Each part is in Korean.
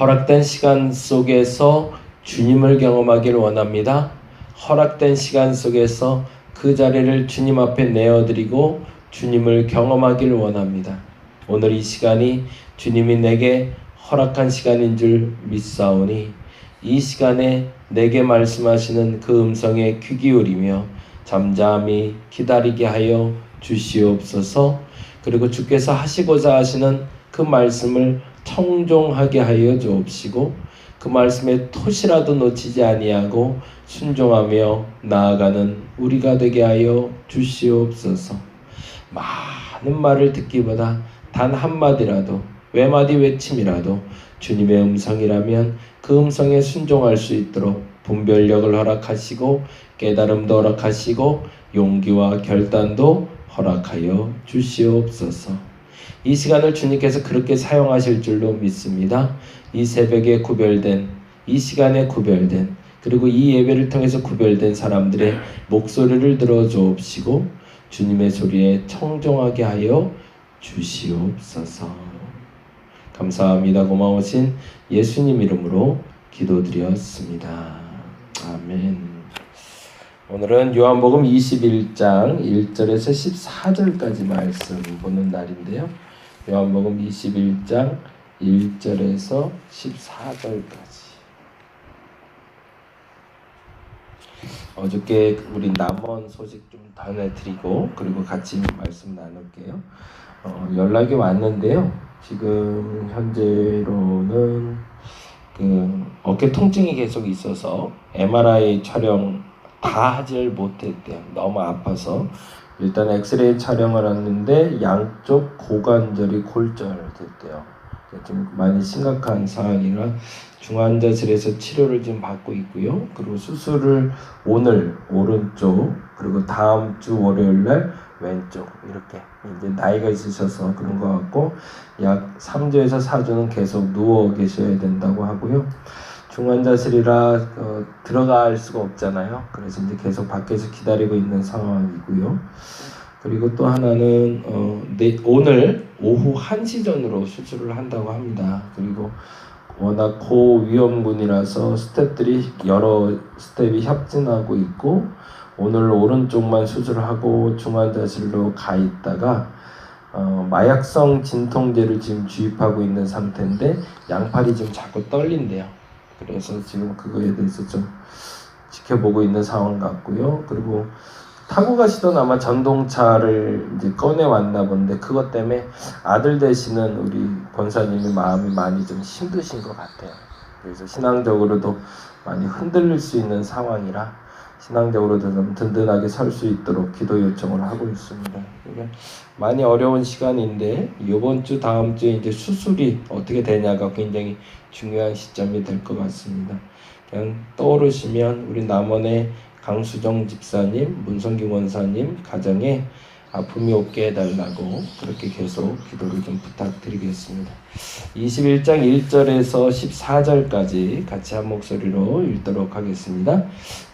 허락된 시간 속에서 주님을 경험하길 원합니다. 허락된 시간 속에서 그 자리를 주님 앞에 내어드리고 주님을 경험하길 원합니다. 오늘 이 시간이 주님이 내게 허락한 시간인 줄 믿사오니 이 시간에 내게 말씀하시는 그 음성에 귀 기울이며 잠잠히 기다리게 하여 주시옵소서. 그리고 주께서 하시고자 하시는 그 말씀을 청종하게 하여 주옵시고 그 말씀에 토시라도 놓치지 아니하고 순종하며 나아가는 우리가 되게 하여 주시옵소서. 많은 말을 듣기보다 단 한마디라도 외마디 외침이라도 주님의 음성이라면 그 음성에 순종할 수 있도록 분별력을 허락하시고 깨달음도 허락하시고 용기와 결단도 허락하여 주시옵소서. 이 시간을 주님께서 그렇게 사용하실 줄로 믿습니다. 이 새벽에 구별된, 이 시간에 구별된, 그리고 이 예배를 통해서 구별된 사람들의 목소리를 들어주옵시고 주님의 소리에 청종하게 하여 주시옵소서. 감사합니다. 고마우신 예수님 이름으로 기도드렸습니다. 아멘. 오늘은 요한복음 21장 1절에서 14절까지 말씀 보는 날인데요. 요한복음 21장 1절에서 14절까지. 어저께 우리 남원 소식 좀 전해드리고 그리고 같이 말씀 나눌게요. 연락이 왔는데요. 지금 현재로는 그 어깨 통증이 계속 있어서 MRI 촬영 다 하질 못했대요. 너무 아파서. 일단 엑스레이 촬영을 했는데 양쪽 고관절이 골절됐대요. 좀 많이 심각한 상황이라 중환자실에서 치료를 좀 받고 있고요. 그리고 수술을 오늘 오른쪽 그리고 다음 주 월요일날 왼쪽 이렇게 이제 나이가 있으셔서 그런 것 같고 약 3주에서 4주는 계속 누워 계셔야 된다고 하고요. 중환자실이라 들어갈 수가 없잖아요. 그래서 이제 계속 밖에서 기다리고 있는 상황이고요. 그리고 또 하나는 오늘 오후 1시 전으로 수술을 한다고 합니다. 그리고 워낙 고위험군이라서 스텝들이 여러 스텝이 협진하고 있고 오늘 오른쪽만 수술하고 중환자실로 가 있다가 마약성 진통제를 지금 주입하고 있는 상태인데 양팔이 지금 자꾸 떨린대요. 그래서 지금 그거에 대해서 좀 지켜보고 있는 상황 같고요. 그리고 타고 가시던 아마 전동차를 이제 꺼내 왔나 본데 그것 때문에 아들 되시는 우리 권사님의 마음이 많이 좀 힘드신 것 같아요. 그래서 신앙적으로도 많이 흔들릴 수 있는 상황이라 신앙적으로도 좀 든든하게 설 수 있도록 기도 요청을 하고 있습니다. 그러니까 많이 어려운 시간인데 이번 주 다음 주에 이제 수술이 어떻게 되냐가 굉장히 중요한 시점이 될 것 같습니다. 그냥 떠오르시면 우리 남원의 강수정 집사님, 문성기 원사님 가정에 아픔이 없게 해달라고 그렇게 계속 기도를 좀 부탁드리겠습니다. 21장 1절에서 14절까지 같이 한 목소리로 읽도록 하겠습니다.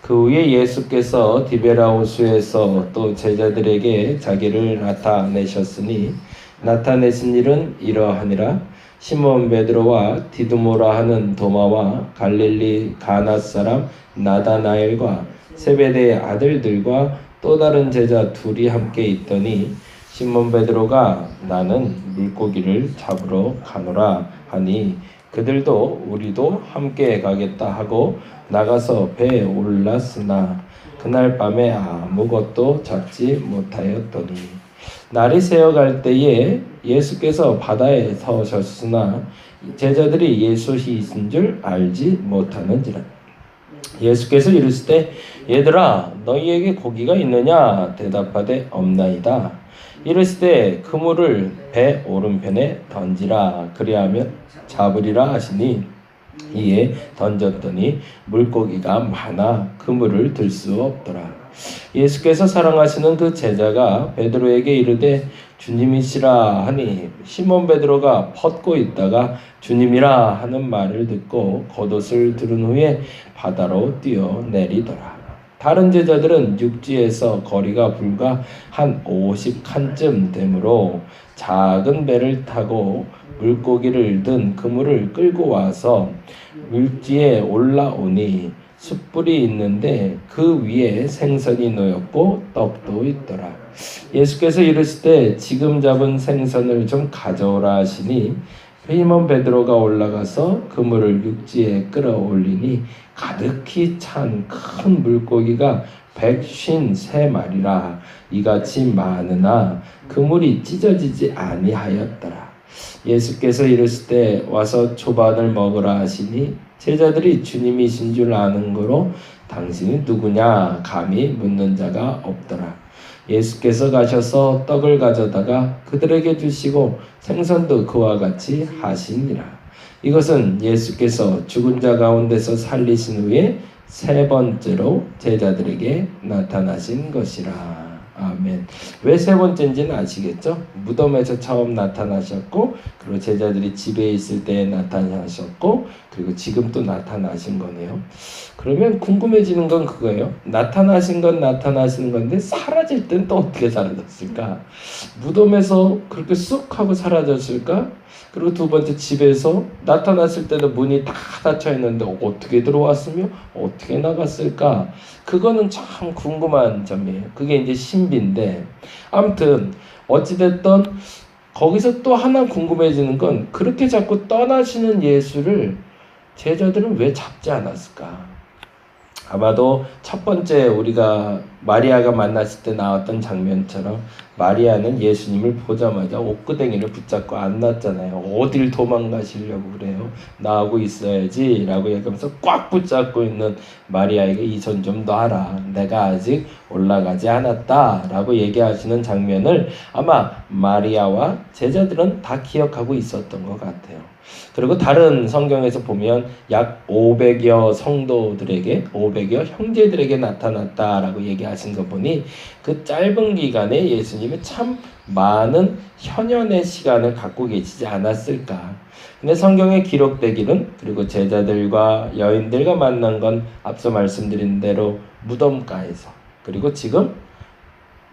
그 후에 예수께서 디베라 호수에서 또 제자들에게 자기를 나타내셨으니 나타내신 일은 이러하니라. 시몬 베드로와 디두모라 하는 도마와 갈릴리 가나 사람 나다나엘과 세베대의 아들들과 또 다른 제자 둘이 함께 있더니 시몬 베드로가 나는 물고기를 잡으러 가노라 하니 그들도 우리도 함께 가겠다 하고 나가서 배에 올랐으나 그날 밤에 아무것도 잡지 못하였더니 날이 새어갈 때에 예수께서 바다에 서셨으나 제자들이 예수이신 줄 알지 못하는지라. 예수께서 이르시되 얘들아 너희에게 고기가 있느냐 대답하되 없나이다. 이르시되 그물을 배 오른편에 던지라 그리하면 잡으리라 하시니 이에 던졌더니 물고기가 많아 그물을 들 수 없더라. 예수께서 사랑하시는 그 제자가 베드로에게 이르되 주님이시라 하니 시몬 베드로가 벗고 있다가 주님이라 하는 말을 듣고 겉옷을 두른 후에 바다로 뛰어내리더라. 다른 제자들은 육지에서 거리가 불과 한 50칸쯤 되므로 작은 배를 타고 물고기를 든 그물을 끌고 와서 육지에 올라오니 숯불이 있는데 그 위에 생선이 놓였고 떡도 있더라. 예수께서 이르시되 지금 잡은 생선을 좀 가져오라 하시니 시몬 베드로가 올라가서 그물을 육지에 끌어올리니 가득히 찬 큰 물고기가 153마리라 이같이 많으나 그물이 찢어지지 아니하였더라. 예수께서 이르시되 와서 초반을 먹으라 하시니 제자들이 주님이신 줄 아는 거로 당신이 누구냐 감히 묻는 자가 없더라. 예수께서 가셔서 떡을 가져다가 그들에게 주시고 생선도 그와 같이 하시니라. 이것은 예수께서 죽은 자 가운데서 살리신 후에 세 번째로 제자들에게 나타나신 것이라. 아멘. 왜 세 번째인지는 아시겠죠? 무덤에서 처음 나타나셨고, 그리고 제자들이 집에 있을 때 나타나셨고, 그리고 지금 또 나타나신 거네요. 그러면 궁금해지는 건 그거예요. 나타나신 건 나타나시는 건데 사라질 땐 또 어떻게 사라졌을까? 무덤에서 그렇게 쑥 하고 사라졌을까? 그리고 두 번째 집에서 나타났을 때는 문이 다 닫혀 있는데 어떻게 들어왔으며 어떻게 나갔을까? 그거는 참 궁금한 점이에요. 그게 이제 신비인데, 아무튼 어찌됐든 거기서 또 하나 궁금해지는 건 그렇게 자꾸 떠나시는 예수를 제자들은 왜 잡지 않았을까? 아마도 첫 번째 우리가 마리아가 만났을 때 나왔던 장면처럼 마리아는 예수님을 보자마자 옷구덩이를 붙잡고 안 났잖아요. 어딜 도망가시려고 그래요? 나하고 있어야지 라고 얘기하면서 꽉 붙잡고 있는 마리아에게 이 손 좀 놔라. 내가 아직 올라가지 않았다 라고 얘기하시는 장면을 아마 마리아와 제자들은 다 기억하고 있었던 것 같아요. 그리고 다른 성경에서 보면 약 500여 성도들에게 500여 형제들에게 나타났다라고 얘기하신 거 보니 그 짧은 기간에 예수님이 참 많은 현연의 시간을 갖고 계시지 않았을까. 근데 성경에 기록되기는 그리고 제자들과 여인들과 만난 건 앞서 말씀드린 대로 무덤가에서, 그리고 지금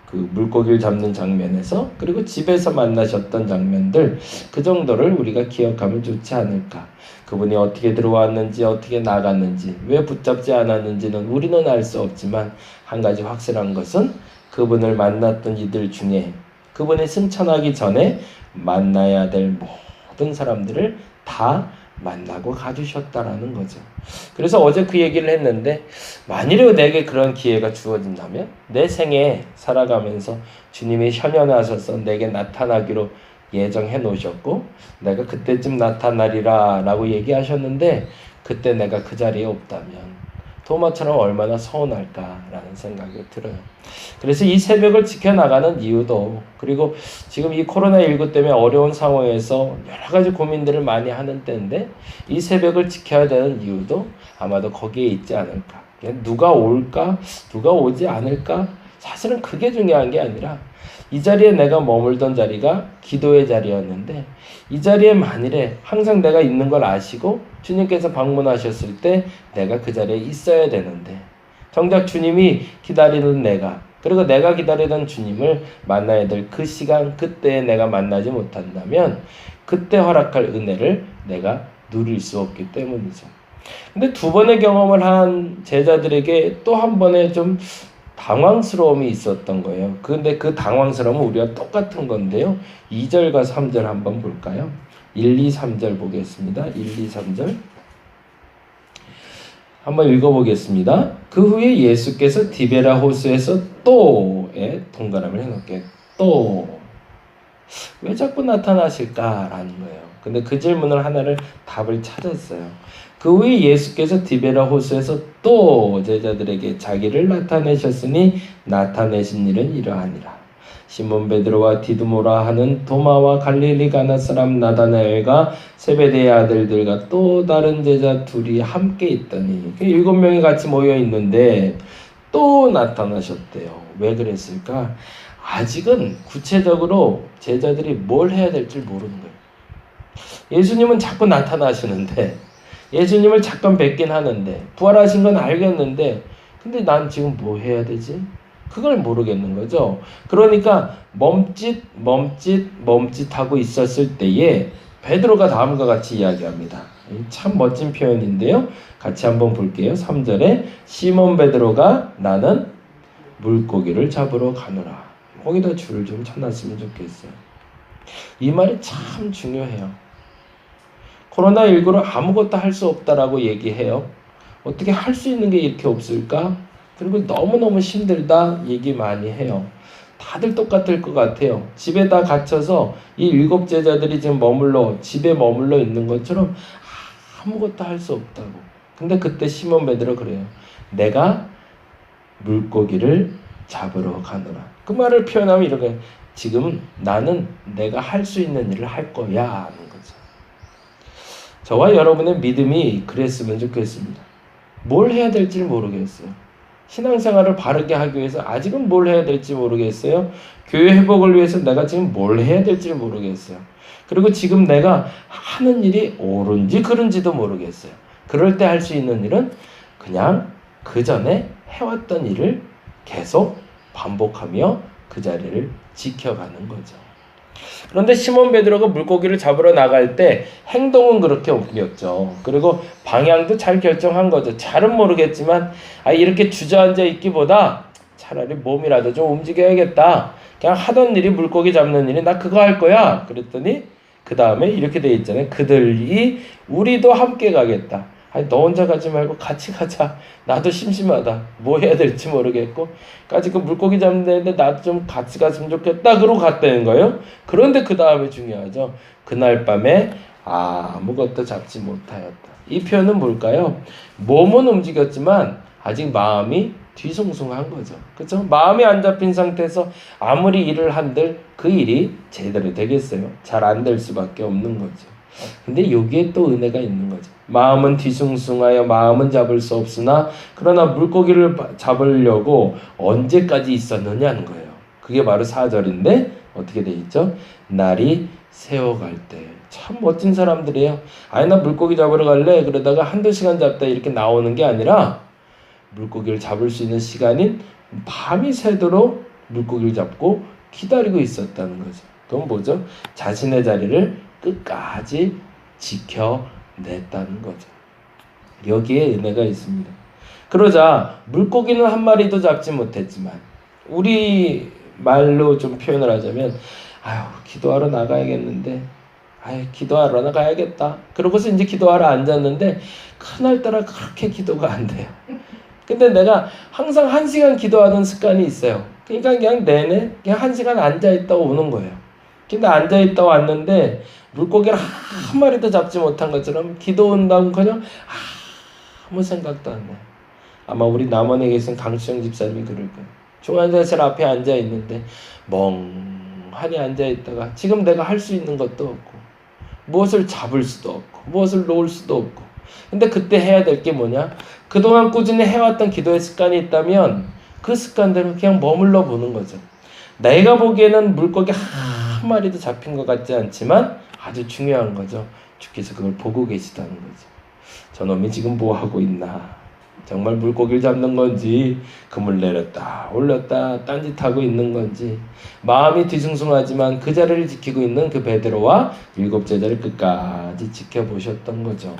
그 물고기를 잡는 장면에서, 그리고 집에서 만나셨던 장면들, 그 정도를 우리가 기억하면 좋지 않을까. 그분이 어떻게 들어왔는지 어떻게 나갔는지 왜 붙잡지 않았는지는 우리는 알 수 없지만 한 가지 확실한 것은 그분을 만났던 이들 중에 그분이 승천하기 전에 만나야 될 모든 사람들을 다 만나고 가주셨다라는 거죠. 그래서 어제 그 얘기를 했는데, 만일에 내게 그런 기회가 주어진다면 내 생에 살아가면서 주님이 현현하셔서 내게 나타나기로 예정해 놓으셨고 내가 그때쯤 나타나리라 라고 얘기하셨는데 그때 내가 그 자리에 없다면 도마처럼 얼마나 서운할까라는 생각이 들어요. 그래서 이 새벽을 지켜나가는 이유도, 그리고 지금 이 코로나19 때문에 어려운 상황에서 여러 가지 고민들을 많이 하는 때인데 이 새벽을 지켜야 되는 이유도 아마도 거기에 있지 않을까. 누가 올까? 누가 오지 않을까? 사실은 그게 중요한 게 아니라 이 자리에 내가 머물던 자리가 기도의 자리였는데 이 자리에 만일에 항상 내가 있는 걸 아시고 주님께서 방문하셨을 때 내가 그 자리에 있어야 되는데 정작 주님이 기다리는 내가, 그리고 내가 기다리던 주님을 만나야 될 그 시간, 그때에 내가 만나지 못한다면 그때 허락할 은혜를 내가 누릴 수 없기 때문이죠. 근데 두 번의 경험을 한 제자들에게 또 한 번의 좀 당황스러움이 있었던 거예요. 근데 그 당황스러움은 우리와 똑같은 건데요. 2절과 3절 한번 볼까요? 1, 2, 3절 보겠습니다. 1, 2, 3절 한번 읽어보겠습니다. 그 후에 예수께서 디베라 호수에서 또에 동그라미를 해놓을게요. 또 왜 자꾸 나타나실까라는 거예요. 근데 그 질문을 하나를 답을 찾았어요. 그 후에 예수께서 디베라 호수에서 또 제자들에게 자기를 나타내셨으니 나타내신 일은 이러하니라. 시몬 베드로와 디두모라 하는 도마와 갈릴리 가나 사람 나다나엘과 세베대의 아들들과 또 다른 제자 둘이 함께 있더니 7명이 같이 모여 있는데 또 나타나셨대요. 왜 그랬을까? 아직은 구체적으로 제자들이 뭘 해야 될지 모르는 거예요. 예수님은 자꾸 나타나시는데, 예수님을 잠깐 뵙긴 하는데, 부활하신 건 알겠는데, 근데 난 지금 뭐 해야 되지? 그걸 모르겠는 거죠. 그러니까 멈칫하고 있었을 때에 베드로가 다음과 같이 이야기합니다. 참 멋진 표현인데요. 같이 한번 볼게요. 3절에 시몬 베드로가 나는 물고기를 잡으러 가노라. 거기다 줄을 좀 쳐놨으면 좋겠어요. 이 말이 참 중요해요. 코로나19로 아무것도 할 수 없다라고 얘기해요. 어떻게 할 수 있는 게 이렇게 없을까? 그리고 너무너무 힘들다 얘기 많이 해요. 다들 똑같을 것 같아요. 집에다 갇혀서 이 7 제자들이 지금 집에 머물러 있는 것처럼 아무것도 할 수 없다고. 근데 그때 시몬 베드로 그래요. 내가 물고기를 잡으러 가노라. 그 말을 표현하면 이렇게, 지금 나는 내가 할 수 있는 일을 할 거야 하는 거죠. 저와 여러분의 믿음이 그랬으면 좋겠습니다. 뭘 해야 될지 모르겠어요. 신앙생활을 바르게 하기 위해서 아직은 뭘 해야 될지 모르겠어요. 교회 회복을 위해서 내가 지금 뭘 해야 될지 모르겠어요. 그리고 지금 내가 하는 일이 옳은지 그른지도 모르겠어요. 그럴 때 할 수 있는 일은 그냥 그 전에 해왔던 일을 계속 반복하며 그 자리를 지켜가는 거죠. 그런데 시몬 베드로가 물고기를 잡으러 나갈 때 행동은 그렇게 옮겼죠. 그리고 방향도 잘 결정한 거죠. 잘은 모르겠지만 이렇게 주저앉아 있기보다 차라리 몸이라도 좀 움직여야겠다. 그냥 하던 일이 물고기 잡는 일이, 나 그거 할 거야. 그랬더니 그 다음에 이렇게 돼 있잖아요. 그들이 우리도 함께 가겠다. 너 혼자 가지 말고 같이 가자. 나도 심심하다. 뭐 해야 될지 모르겠고. 까지 그 물고기 잡는 데인데 나도 좀 같이 갔으면 좋겠다. 그러고 갔다는 거예요. 그런데 그 다음에 중요하죠. 그날 밤에 아무것도 잡지 못하였다. 이 표현은 뭘까요? 몸은 움직였지만 아직 마음이 뒤숭숭한 거죠. 그렇죠? 마음이 안 잡힌 상태에서 아무리 일을 한들 그 일이 제대로 되겠어요? 잘 안 될 수밖에 없는 거죠. 근데 여기에 또 은혜가 있는 거죠. 마음은 뒤숭숭하여 마음은 잡을 수 없으나 그러나 물고기를 잡으려고 언제까지 있었느냐는 거예요. 그게 바로 4절인데 어떻게 돼 있죠? 날이 새어갈 때. 참 멋진 사람들이에요. 나 물고기 잡으러 갈래? 그러다가 한두 시간 잡다 이렇게 나오는 게 아니라 물고기를 잡을 수 있는 시간인 밤이 새도록 물고기를 잡고 기다리고 있었다는 거죠. 그건 뭐죠? 자신의 자리를 끝까지 지켜냈다는 거죠. 여기에 은혜가 있습니다. 그러자 물고기는 한 마리도 잡지 못했지만, 우리 말로 좀 표현을 하자면 기도하러 나가야겠는데, 기도하러 나가야겠다. 그러고서 이제 기도하러 앉았는데 그날따라 그렇게 기도가 안 돼요. 근데 내가 항상 1시간 기도하던 습관이 있어요. 그러니까 그냥 내내 그냥 1시간 앉아있다 오는 거예요. 근데 앉아있다 왔는데 물고기를 한 마리도 잡지 못한 것처럼 기도 온다고 그냥 아무 생각도 안 나요. 아마 우리 남원에 계신 강수영 집사님이 그럴 거예요. 중환자실 앞에 앉아있는데 멍하니 앉아있다가 지금 내가 할 수 있는 것도 없고 무엇을 잡을 수도 없고 무엇을 놓을 수도 없고, 근데 그때 해야 될 게 뭐냐? 그동안 꾸준히 해왔던 기도의 습관이 있다면 그 습관대로 그냥 머물러 보는 거죠. 내가 보기에는 물고기 한 마리도 잡힌 것 같지 않지만 아주 중요한 거죠. 주께서 그걸 보고 계시다는 거죠. 저놈이 지금 뭐 하고 있나? 정말 물고기를 잡는 건지 그물 내렸다 올렸다 딴짓하고 있는 건지, 마음이 뒤숭숭하지만 그 자리를 지키고 있는 그 베드로와 7 제자를 끝까지 지켜보셨던 거죠.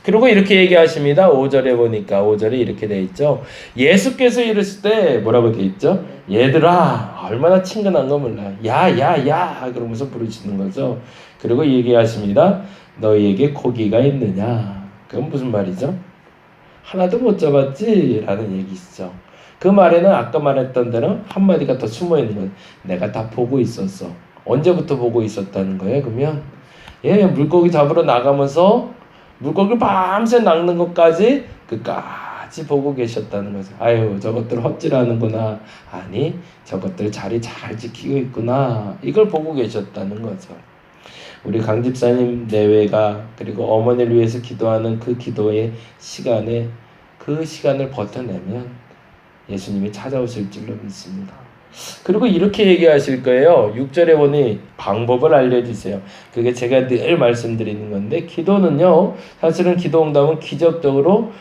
그리고 이렇게 얘기하십니다. 5절에 보니까 5절에 이렇게 돼 있죠. 예수께서 이르실 때 뭐라고 돼 있죠? 얘들아, 얼마나 친근한 거 몰라. 야 그러면서 부르시는 거죠. 그리고 얘기하십니다. 너희에게 고기가 있느냐? 그건 무슨 말이죠? 하나도 못 잡았지? 라는 얘기시죠. 그 말에는 아까 말했던 대로 한마디가 더 숨어있는 거예요. 내가 다 보고 있었어. 언제부터 보고 있었다는 거예요? 그러면 물고기 잡으러 나가면서 물고기 밤새 낚는 것까지 끝까지 보고 계셨다는 거죠. 저것들 헛질하는구나. 아니, 저것들 자리 잘 지키고 있구나. 이걸 보고 계셨다는 거죠. 우리 강 집사님 내외가, 그리고 어머니를 위해서 기도하는 그 기도의 시간에 그 시간을 버텨내면 예수님이 찾아오실 줄로 믿습니다. 그리고 이렇게 얘기하실 거예요. 6절에 보니 방법을 알려주세요. 그게 제가 늘 말씀드리는 건데, 기도는요, 사실은 기도 응답은 기적적으로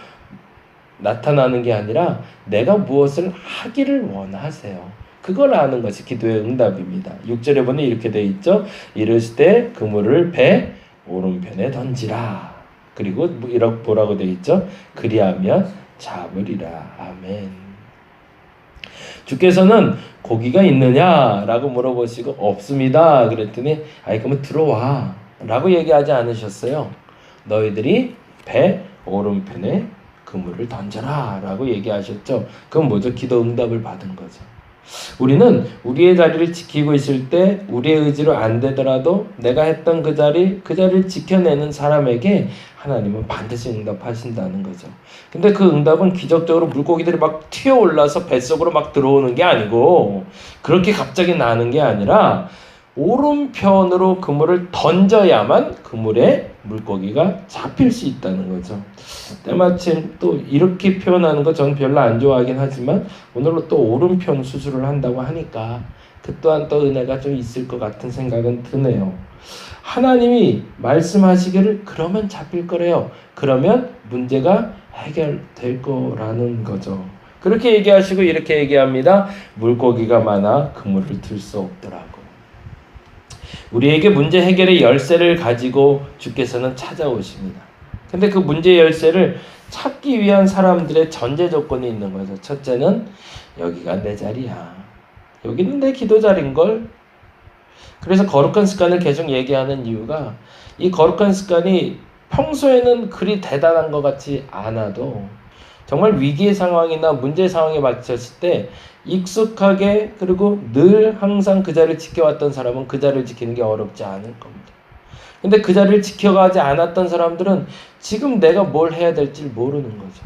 나타나는 게 아니라 내가 무엇을 하기를 원하세요. 그걸 아는 것이 기도의 응답입니다. 6절에 보니 이렇게 되어 있죠. 이르시되 그물을 배 오른편에 던지라. 그리고 이렇게 뭐라고 되어 있죠. 그리하면 잡으리라. 아멘. 주께서는 고기가 있느냐라고 물어보시고 없습니다. 그랬더니 아이 그러면 들어와 라고 얘기하지 않으셨어요. 너희들이 배 오른편에 그물을 던져라 라고 얘기하셨죠. 그건 뭐죠? 기도 응답을 받은 거죠. 우리는 우리의 자리를 지키고 있을 때 우리의 의지로 안 되더라도 내가 했던 그 자리를 지켜내는 사람에게 하나님은 반드시 응답하신다는 거죠. 근데 그 응답은 기적적으로 물고기들이 막 튀어올라서 뱃속으로 막 들어오는 게 아니고 그렇게 갑자기 나는 게 아니라 오른편으로 그물을 던져야만 그물에 물고기가 잡힐 수 있다는 거죠. 때마침 또 이렇게 표현하는 거 저는 별로 안 좋아하긴 하지만 오늘로 또 오른편 수술을 한다고 하니까 그 또한 또 은혜가 좀 있을 것 같은 생각은 드네요. 하나님이 말씀하시기를 그러면 잡힐 거래요. 그러면 문제가 해결될 거라는 거죠. 그렇게 얘기하시고 이렇게 얘기합니다. 물고기가 많아 그물을 들 수 없더라고. 우리에게 문제 해결의 열쇠를 가지고 주께서는 찾아오십니다. 근데 그 문제 열쇠를 찾기 위한 사람들의 전제 조건이 있는 거죠. 첫째는 여기가 내 자리야. 여기는 내 기도 자리인걸. 그래서 거룩한 습관을 계속 얘기하는 이유가 이 거룩한 습관이 평소에는 그리 대단한 것 같지 않아도 정말 위기의 상황이나 문제 상황에 맞췄을 때 익숙하게 그리고 늘 항상 그 자리를 지켜왔던 사람은 그 자리를 지키는 게 어렵지 않을 겁니다. 근데 그 자리를 지켜가지 않았던 사람들은 지금 내가 뭘 해야 될지 모르는 거죠.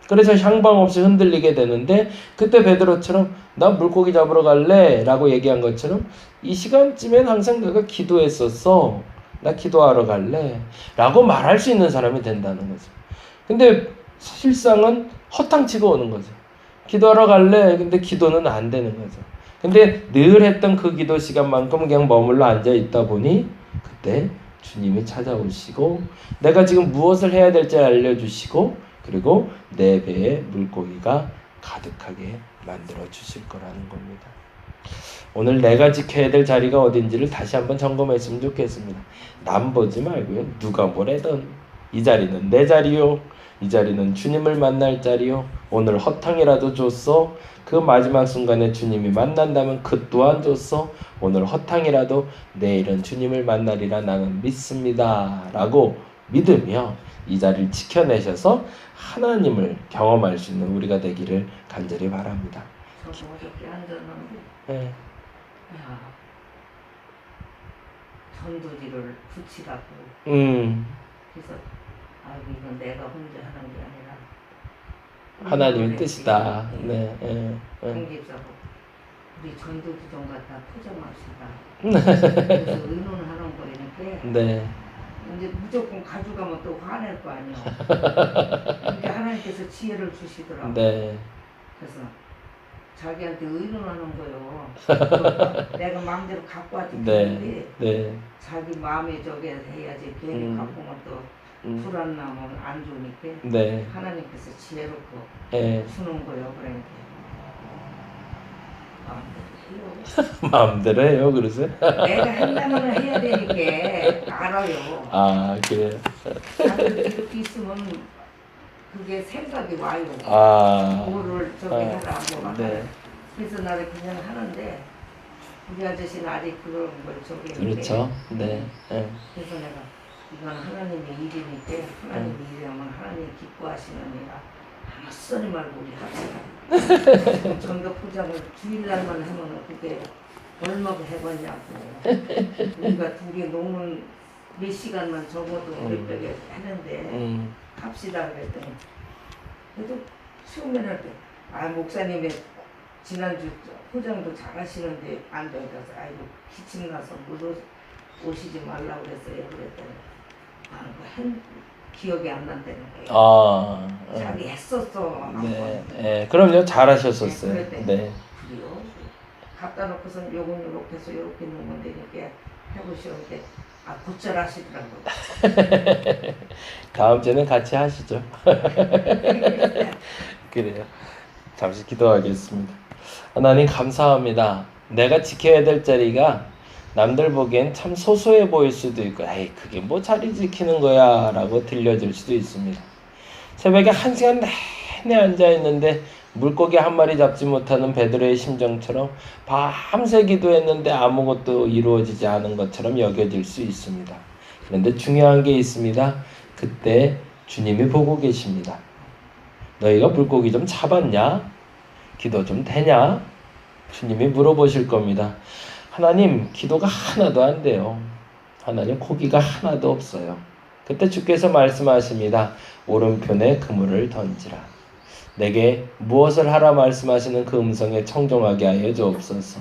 그래서 향방 없이 흔들리게 되는데 그때 베드로처럼 나 물고기 잡으러 갈래 라고 얘기한 것처럼 이 시간쯤엔 항상 내가 기도했었어. 나 기도하러 갈래 라고 말할 수 있는 사람이 된다는 거죠. 근데 실상은 허탕치고 오는 거죠. 기도하러 갈래. 근데 기도는 안 되는 거죠. 근데 늘 했던 그 기도 시간만큼 그냥 머물러 앉아 있다 보니 그때 주님이 찾아오시고 내가 지금 무엇을 해야 될지 알려주시고 그리고 내 배에 물고기가 가득하게 만들어 주실 거라는 겁니다. 오늘 내가 지켜야 될 자리가 어딘지를 다시 한번 점검했으면 좋겠습니다. 남 보지 말고요. 누가 뭐래든 이 자리는 내 자리요. 이 자리는 주님을 만날 자리요. 오늘 허탕이라도 줬어. 그 마지막 순간에 주님이 만난다면 그 또한 줬어. 오늘 허탕이라도 내일은 주님을 만나리라 나는 믿습니다. 라고 믿으며 이 자리를 지켜내셔서 하나님을 경험할 수 있는 우리가 되기를 간절히 바랍니다. 저도 어저께 앉았는데 네. 야, 전도지를 붙이라고 그래서 아이고 이건 내가 혼자 하는 게 아니라 하나님의 뜻이다. 네. 공집사고 우리 전도지 좀 갖다 포장합시다. 그래서 의논하는 거니까 네. 이제 무조건 가져가면 또 화낼 거 아니야. 그러니까 하나님께서 지혜를 주시더라고. 네. 그래서 자기한테 의논하는 거요. 내가 마음대로 갖고 왔지. 네. 네. 자기 마음에 저게 해야지. 괜히 갖고 오면 또 불안나면 안 좋으니까. 네. 하나님께서 지혜롭고 네. 주는 거요. 그러니까 마음대로 해요. 그러세요? 내가 한다면 해야 되니까 알아요. 아, 그래요. 이렇게 있으면 그게 생각이 와요. 뭐를 저기 해라 뭐 네. 그래서 나를 그냥 하는데 우리 아저씨는 아직 그런 걸 저기 했는데 그렇죠. 네. 그래서 내가 이건 하나님의 일이니까 하나님의 일이라면 하나님이 기뻐하시는 일이라 아무 소리 말고 우리 합시다. 전도 포장을 주일날만 하면 그게 얼마나 해봤냐고. 우리가 둘이 노는 몇 시간만 적어도 몇백에 하는데 합시다 그랬더니 그래도 처음에는 아 목사님의 지난주 포장도 잘하시는데 안 돼서 아이고 기침 나서 못 오시지 말라고 그랬어요. 그랬더니 아, 기억이 안 난다는 거예요. 자기 했었어. 네, 네, 그럼요. 잘하셨었어요. 네, 그럴 때. 네. 그래요. 갖다 놓고선 요건 요렇게 해서 요렇게 놓으면 되니까 해보시는데 고철하시더라고요. 다음 주에는 같이 하시죠. 그래요. 잠시 기도하겠습니다. 하나님 감사합니다. 내가 지켜야 될 자리가 남들 보기엔 참 소소해 보일 수도 있고, 에이 그게 뭐 자리 지키는 거야 라고 들려질 수도 있습니다. 새벽에 1시간 내내 앉아있는데 물고기 한 마리 잡지 못하는 베드로의 심정처럼 밤새 기도했는데 아무것도 이루어지지 않은 것처럼 여겨질 수 있습니다. 그런데 중요한 게 있습니다. 그때 주님이 보고 계십니다. 너희가 물고기 좀 잡았냐? 기도 좀 되냐? 주님이 물어보실 겁니다. 하나님, 기도가 하나도 안 돼요. 하나님, 고기가 하나도 없어요. 그때 주께서 말씀하십니다. 오른편에 그물을 던지라. 내게 무엇을 하라 말씀하시는 그 음성에 청종하게 하여 주옵소서.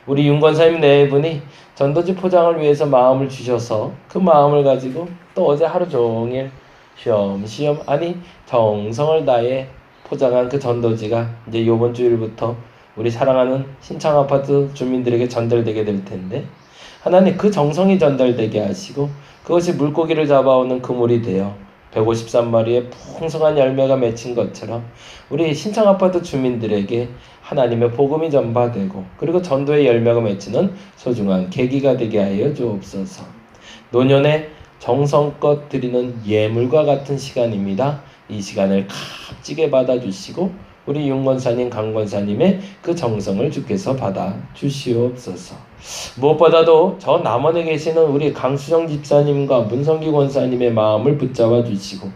우리 윤권사님 네 분이 전도지 포장을 위해서 마음을 주셔서 그 마음을 가지고 또 어제 하루 종일 쉬엄쉬엄 아니 정성을 다해 포장한 그 전도지가 이제 이번 주일부터 우리 사랑하는 신창아파트 주민들에게 전달되게 될 텐데, 하나님 그 정성이 전달되게 하시고 그것이 물고기를 잡아오는 그물이 되어 153마리의 풍성한 열매가 맺힌 것처럼 우리 신창아파트 주민들에게 하나님의 복음이 전파되고 그리고 전도의 열매가 맺히는 소중한 계기가 되게 하여 주옵소서. 노년에 정성껏 드리는 예물과 같은 시간입니다. 이 시간을 값지게 받아주시고 우리 윤권사님, 강권사님의 그 정성을 주께서 받아주시옵소서. 무엇보다도 저 남원에 계시는 우리 강수정 집사님과 문성기 권사님의 마음을 붙잡아 주시고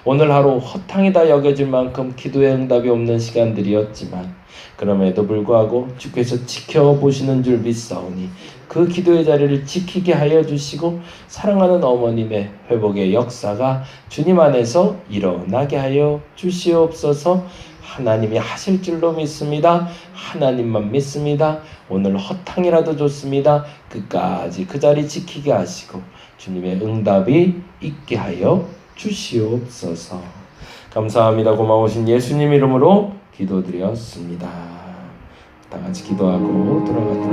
오늘 하루 허탕이다 여겨질 만큼 기도의 응답이 없는 시간들이었지만 그럼에도 불구하고 주께서 지켜보시는 줄 믿사오니 그 기도의 자리를 지키게 하여 주시고 사랑하는 어머님의 회복의 역사가 주님 안에서 일어나게 하여 주시옵소서. 하나님이 하실 줄로 믿습니다. 하나님만 믿습니다. 오늘 허탕이라도 좋습니다. 끝까지 그 자리 지키게 하시고 주님의 응답이 있게 하여 주시옵소서. 감사합니다. 고마우신 예수님 이름으로 기도드렸습니다. 다 같이 기도하고 돌아가도록